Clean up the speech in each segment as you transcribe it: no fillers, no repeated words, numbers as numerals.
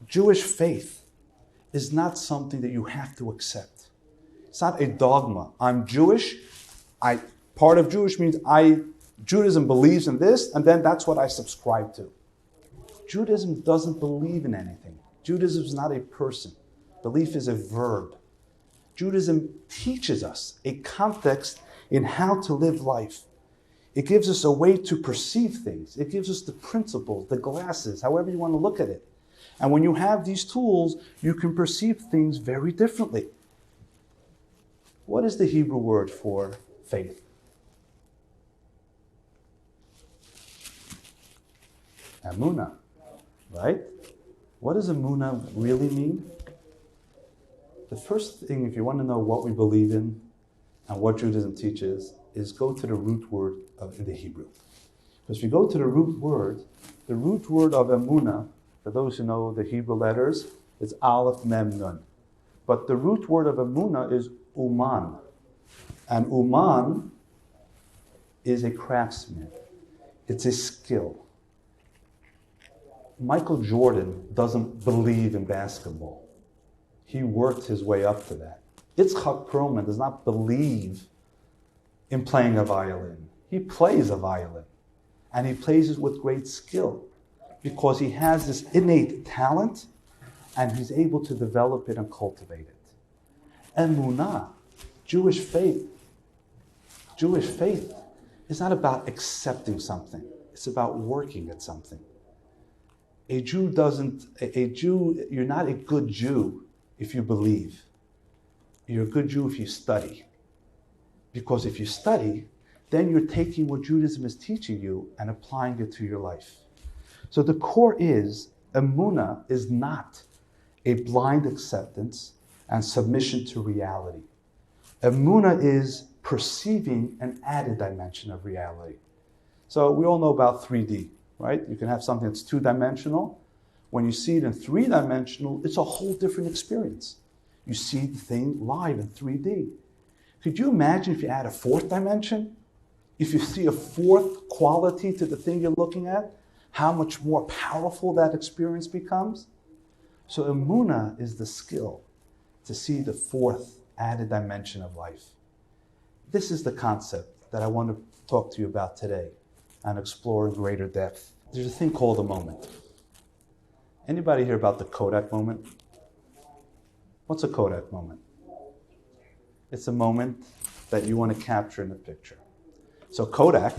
Jewish faith is not something that you have to accept. It's not a dogma. I'm Jewish. Part of Jewish means Judaism believes in this, and then that's what I subscribe to. Judaism doesn't believe in anything. Judaism is not a person. Belief is a verb. Judaism teaches us a context in how to live life. It gives us a way to perceive things. It gives us the principles, the glasses, however you want to look at it. And when you have these tools, you can perceive things very differently. What is the Hebrew word for faith? Emunah, right? What does emunah really mean? The first thing, if you want to know what we believe in and what Judaism teaches, is go to the root word in the Hebrew. Because if you go to the root word of emunah, for those who know the Hebrew letters, it's Aleph, Mem, Nun. But the root word of emunah is uman. And uman is a craftsman. It's a skill. Michael Jordan doesn't believe in basketball. He worked his way up to that. Yitzchak Perlman does not believe in playing a violin. He plays a violin. And he plays it with great skill because he has this innate talent and he's able to develop it and cultivate it. Emunah, Jewish faith is not about accepting something. It's about working at something. You're not a good Jew if you believe. You're a good Jew if you study. Because if you study, then you're taking what Judaism is teaching you and applying it to your life. So the core is, emunah is not a blind acceptance and submission to reality. Emunah is perceiving an added dimension of reality. So we all know about 3D, right? You can have something that's two-dimensional. When you see it in three-dimensional, it's a whole different experience. You see the thing live in 3D. Could you imagine if you add a fourth dimension? If you see a fourth quality to the thing you're looking at, how much more powerful that experience becomes? So emunah is the skill to see the fourth added dimension of life. This is the concept that I want to talk to you about today and explore in greater depth. There's a thing called a moment. Anybody hear about the Kodak Moment? What's a Kodak Moment? It's a moment that you want to capture in a picture. So Kodak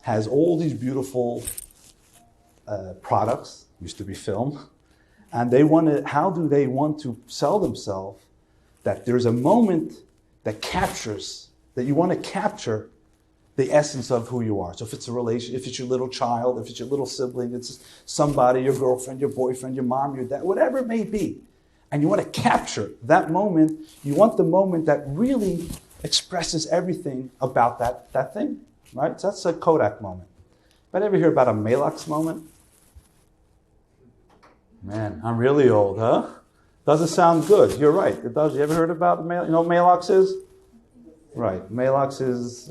has all these beautiful products, used to be film, and how do they want to sell themselves that there's a moment that you want to capture the essence of who you are. So if it's a relation, if it's your little child, if it's your little sibling, it's somebody, your girlfriend, your boyfriend, your mom, your dad, whatever it may be. And you want to capture that moment. You want the moment that really expresses everything about that thing, right? So that's a Kodak moment. But ever hear about a Malox moment? Man, I'm really old, huh? Doesn't sound good. You're right. It does. You ever heard about Malox? You know what Malox is? Right. Malox is,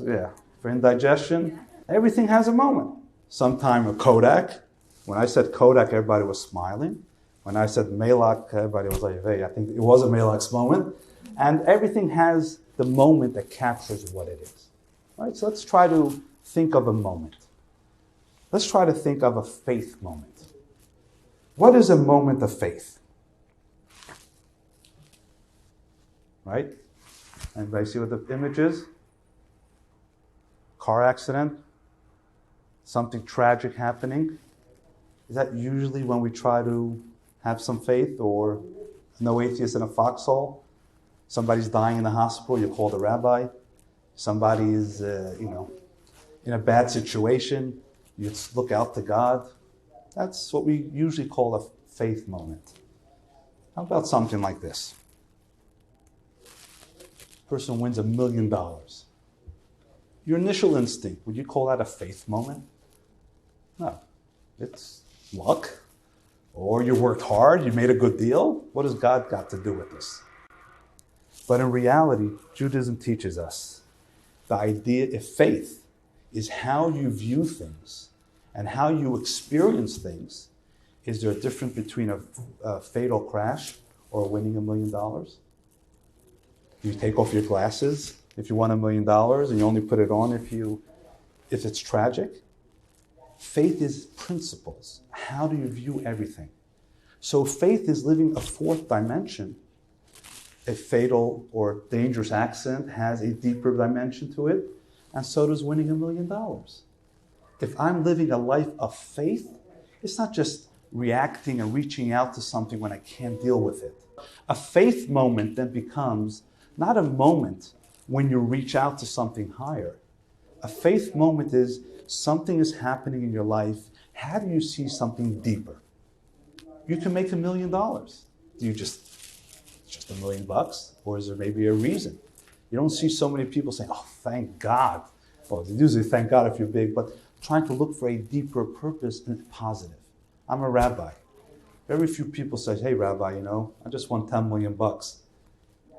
for indigestion. Everything has a moment. Sometime a Kodak. When I said Kodak, everybody was smiling. When I said Malox, everybody was like, hey, I think it was a Malox moment. And everything has the moment that captures what it is. Right? So let's try to think of a moment. Let's try to think of a faith moment. What is a moment of faith? Right? Anybody see what the image is? Car accident? Something tragic happening? Is that usually when we try to have some faith? Or no atheist in a foxhole? Somebody's dying in the hospital, you call the rabbi. Somebody is, in a bad situation, you just look out to God. That's what we usually call a faith moment. How about something like this? Person wins $1 million. Your initial instinct, would you call that a faith moment? No. It's luck. Or you worked hard, you made a good deal. What has God got to do with this? But in reality, Judaism teaches us the idea of faith is how you view things and how you experience things Is there a difference between a fatal crash or winning $1 million? You take off your glasses if you won $1 million, and you only put it on if it's tragic. Faith is principles. How do you view everything? So faith is living a fourth dimension. A fatal or dangerous accident has a deeper dimension to it, and so does winning $1 million. If I'm living a life of faith, it's not just reacting and reaching out to something when I can't deal with it. A faith moment then becomes not a moment when you reach out to something higher. A faith moment is something is happening in your life. How do you see something deeper? You can make $1 million. Do you just $1 million bucks? Or is there maybe a reason? You don't see so many people saying, oh, thank God. Well, they usually thank God if you're big, but trying to look for a deeper purpose and positive. I'm a rabbi. Very few people say, hey, Rabbi, I just won $10 million bucks.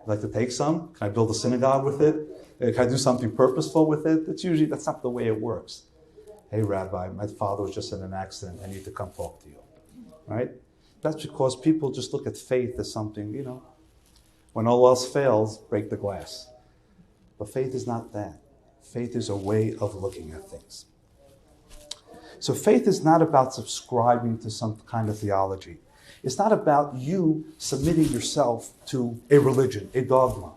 I'd like to take some? Can I build a synagogue with it? Can I do something purposeful with it? That's not the way it works. Hey, Rabbi, my father was just in an accident. I need to come talk to you. Right? That's because people just look at faith as something, when all else fails, break the glass. But faith is not that. Faith is a way of looking at things. So faith is not about subscribing to some kind of theology. It's not about you submitting yourself to a religion, a dogma.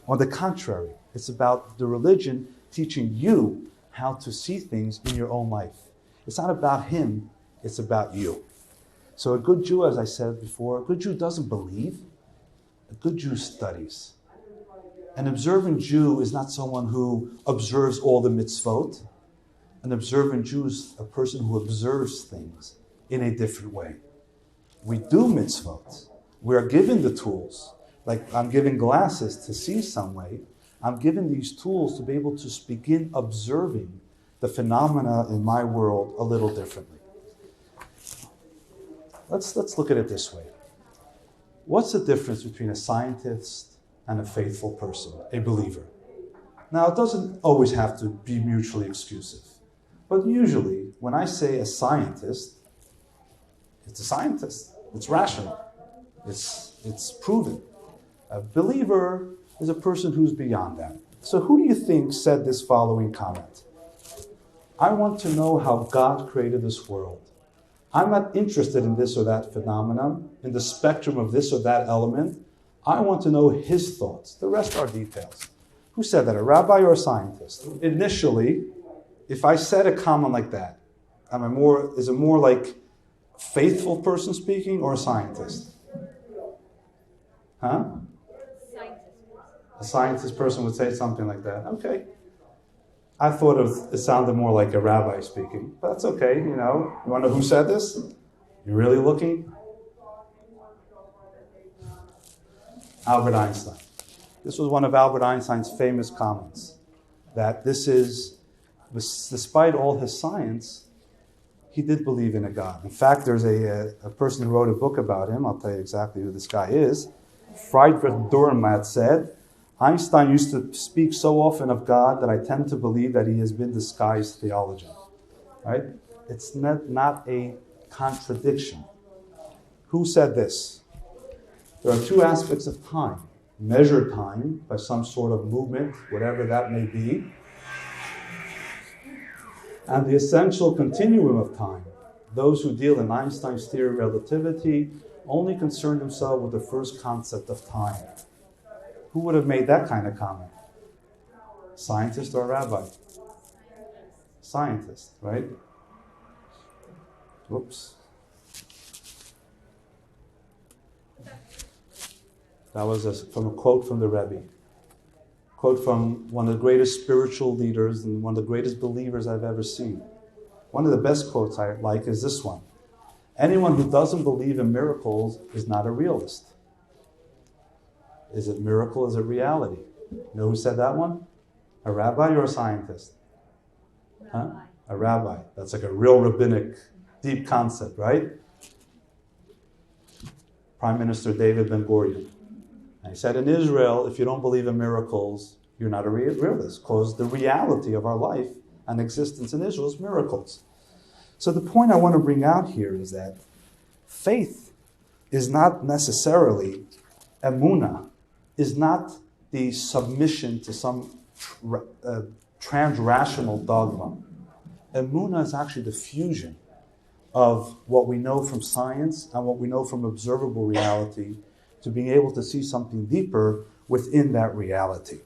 On the contrary, it's about the religion teaching you how to see things in your own life. It's not about him, it's about you. So a good Jew, as I said before, a good Jew doesn't believe. A good Jew studies. An observant Jew is not someone who observes all the mitzvot. An observant Jew is a person who observes things in a different way. We do mitzvot. We are given the tools. Like I'm given glasses to see some way. I'm given these tools to be able to begin observing the phenomena in my world a little differently. Let's look at it this way. What's the difference between a scientist and a faithful person, a believer? Now, it doesn't always have to be mutually exclusive. But usually, when I say a scientist, it's a scientist. It's rational. It's proven. A believer is a person who's beyond that. So who do you think said this following comment? I want to know how God created this world. I'm not interested in this or that phenomenon, in the spectrum of this or that element. I want to know his thoughts. The rest are details. Who said that, a rabbi or a scientist? Initially, if I said a comment like that, is it more like a faithful person speaking or a scientist? Huh? A scientist person would say something like that. Okay. I thought it sounded more like a rabbi speaking, but that's okay, You want to know who said this? You really looking? Albert Einstein. This was one of Albert Einstein's famous comments, that despite all his science, he did believe in a God. In fact, there's a person who wrote a book about him. I'll tell you exactly who this guy is. Friedrich Dürrenmatt said, Einstein used to speak so often of God that I tend to believe that he has been disguised theologian. Right? It's not a contradiction. Who said this? There are two aspects of time. Measured time by some sort of movement, whatever that may be, and the essential continuum of time. Those who deal in Einstein's theory of relativity only concern themselves with the first concept of time. Who would have made that kind of comment? Scientist or rabbi? Scientist, right? Whoops. That was from a quote from the Rabbi. Quote from one of the greatest spiritual leaders and one of the greatest believers I've ever seen. One of the best quotes I like is this one. Anyone who doesn't believe in miracles is not a realist. Is it miracle? Is it reality? You know who said that one? A rabbi or a scientist? Huh? A rabbi. That's like a real rabbinic, deep concept, right? Prime Minister David Ben-Gurion. And he said, in Israel, if you don't believe in miracles, you're not a realist, because the reality of our life and existence in Israel is miracles. So the point I want to bring out here is that Faith is not necessarily, emunah, is not the submission to some trans-rational dogma. Emunah is actually the fusion of what we know from science and what we know from observable reality to being able to see something deeper within that reality.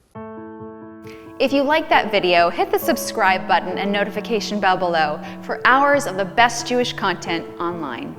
If you like that video, hit the subscribe button and notification bell below for hours of the best Jewish content online.